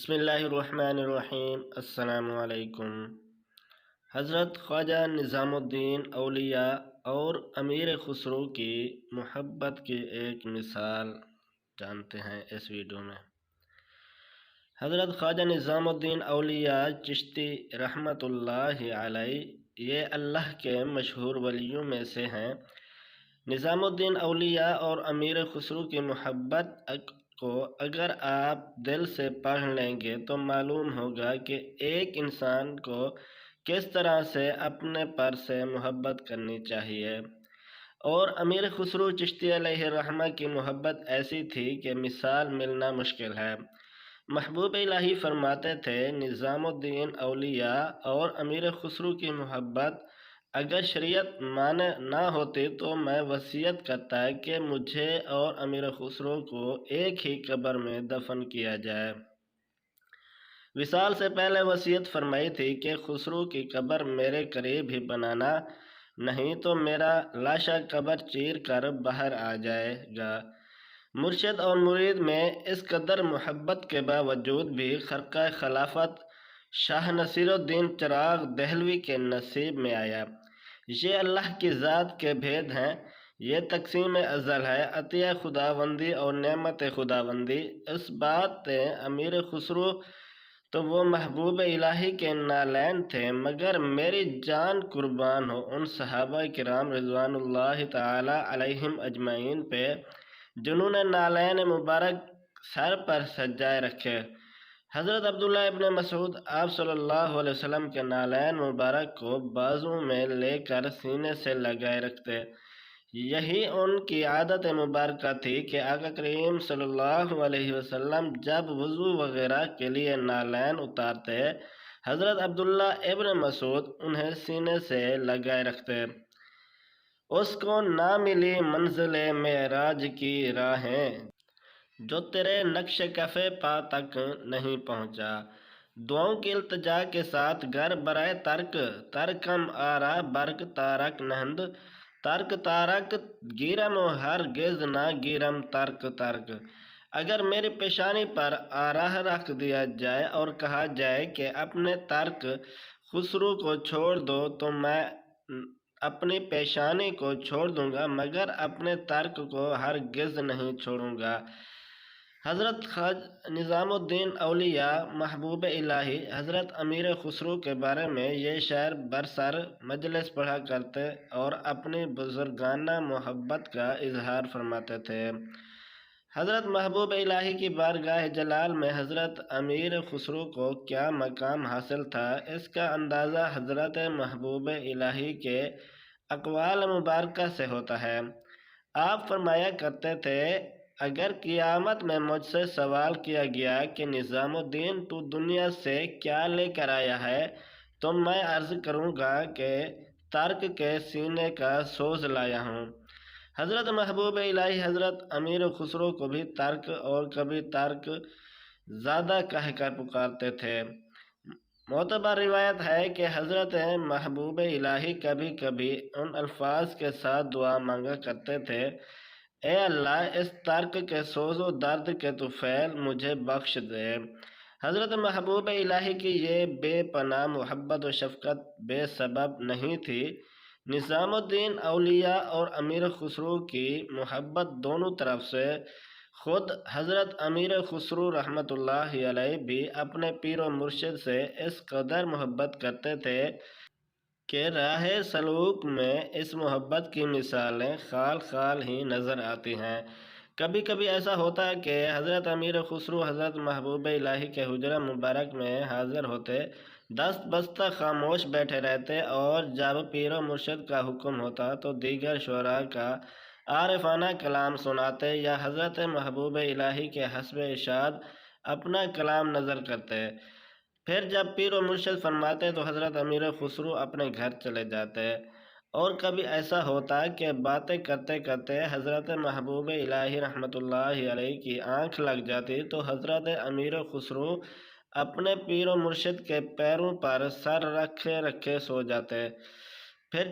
بسم اللہ الرحمن الرحیم۔ السلام علیکم۔ حضرت خواجہ نظام الدین اولیاء اور امیر خسرو کی محبت کی ایک مثال جانتے ہیں اس ویڈیو میں۔ حضرت خواجہ نظام الدین اولیاء چشتی رحمۃ اللہ علیہ یہ اللہ کے مشہور ولیوں میں سے ہیں۔ نظام الدین اولیاء اور امیر خسرو کی محبت کو اگر آپ دل سے پڑھ لیں گے تو معلوم ہوگا کہ ایک انسان کو کس طرح سے اپنے پر سے محبت کرنی چاہیے۔ اور امیر خسرو چشتی علیہ الرحمہ کی محبت ایسی تھی کہ مثال ملنا مشکل ہے۔ محبوب الہی فرماتے تھے، نظام الدین اولیاء اور امیر خسرو کی محبت اگر شریعت مانے نہ ہوتی تو میں وصیت کرتا کہ مجھے اور امیر خسرو کو ایک ہی قبر میں دفن کیا جائے۔ وصال سے پہلے وصیت فرمائی تھی کہ خسرو کی قبر میرے قریب ہی بنانا، نہیں تو میرا لاشا قبر چیر کر باہر آ جائے گا۔ مرشد اور مرید میں اس قدر محبت کے باوجود بھی خرقہ خلافت شاہ نصیر الدین چراغ دہلوی کے نصیب میں آیا۔ یہ اللہ کی ذات کے بھید ہیں، یہ تقسیم ازل ہے، عطیہ خداوندی اور نعمت خداوندی۔ اس بات امیر خسرو تو وہ محبوب الہی کے نالین تھے، مگر میری جان قربان ہو ان صحابہ کرام رضوان اللہ تعالی علیہم اجمعین پہ جنہوں نے نالین مبارک سر پر سجائے رکھے۔ حضرت عبداللہ ابن مسعود آپ صلی اللہ علیہ وسلم کے نالین مبارک کو بازو میں لے کر سینے سے لگائے رکھتے۔ یہی ان کی عادت مبارکہ تھی کہ آقا کریم صلی اللہ علیہ وسلم جب وضو وغیرہ کے لیے نالین اتارتے، حضرت عبداللہ ابن مسعود انہیں سینے سے لگائے رکھتے۔ اس کو نہ ملی منزل معراج کی راہیں، جو تیرے نقش کف پا تک نہیں پہنچا۔ دعاؤں کی التجا کے ساتھ گر برائے ترک، ترکم آرا برک تارک نہند، ترک تارک گیرم و ہرگز نہ گیرم ترک ترک۔ اگر میری پیشانی پر آراہ رکھ دیا جائے اور کہا جائے کہ اپنے ترک خسرو کو چھوڑ دو تو میں اپنی پیشانی کو چھوڑ دوں گا، مگر اپنے ترک کو ہرگز نہیں چھوڑوں گا۔ حضرت خواجہ نظام الدین اولیاء محبوب الہی حضرت امیر خسرو کے بارے میں یہ شعر برسر مجلس پڑھا کرتے اور اپنی بزرگانہ محبت کا اظہار فرماتے تھے۔ حضرت محبوب الہی کی بارگاہ جلال میں حضرت امیر خسرو کو کیا مقام حاصل تھا، اس کا اندازہ حضرت محبوب الہی کے اقوال مبارکہ سے ہوتا ہے۔ آپ فرمایا کرتے تھے، اگر قیامت میں مجھ سے سوال کیا گیا کہ نظام الدین تو دنیا سے کیا لے کر آیا ہے، تو میں عرض کروں گا کہ ترک کے سینے کا سوز لایا ہوں۔ حضرت محبوب الہی حضرت امیر خسرو کو بھی ترک اور کبھی ترک زادہ کہہ کر پکارتے تھے۔ معتبر روایت ہے کہ حضرت محبوب الہی کبھی کبھی ان الفاظ کے ساتھ دعا مانگا کرتے تھے، اے اللہ اس ترک کے سوز و درد کے طفیل مجھے بخش دے۔ حضرت محبوب الہی کی یہ بے پناہ محبت و شفقت بے سبب نہیں تھی۔ نظام الدین اولیاء اور امیر خسرو کی محبت دونوں طرف سے، خود حضرت امیر خسرو رحمۃ اللہ علیہ بھی اپنے پیر و مرشد سے اس قدر محبت کرتے تھے کہ راہ سلوک میں اس محبت کی مثالیں خال خال ہی نظر آتی ہیں۔ کبھی کبھی ایسا ہوتا ہے کہ حضرت امیر خسرو حضرت محبوب الہی کے حجرہ مبارک میں حاضر ہوتے، دست بستہ خاموش بیٹھے رہتے، اور جب پیر و مرشد کا حکم ہوتا تو دیگر شعراء کا عارفانہ کلام سناتے یا حضرت محبوب الہی کے حسب ارشاد اپنا کلام نظر کرتے۔ پھر جب پیر و مرشد فرماتے تو حضرت امیر خسرو اپنے گھر چلے جاتے۔ اور کبھی ایسا ہوتا کہ باتیں کرتے کرتے حضرت محبوب الہی رحمۃ اللہ علیہ کی آنکھ لگ جاتی تو حضرت امیر خسرو اپنے پیر و مرشد کے پیروں پر سر رکھے رکھے سو جاتے۔ پھر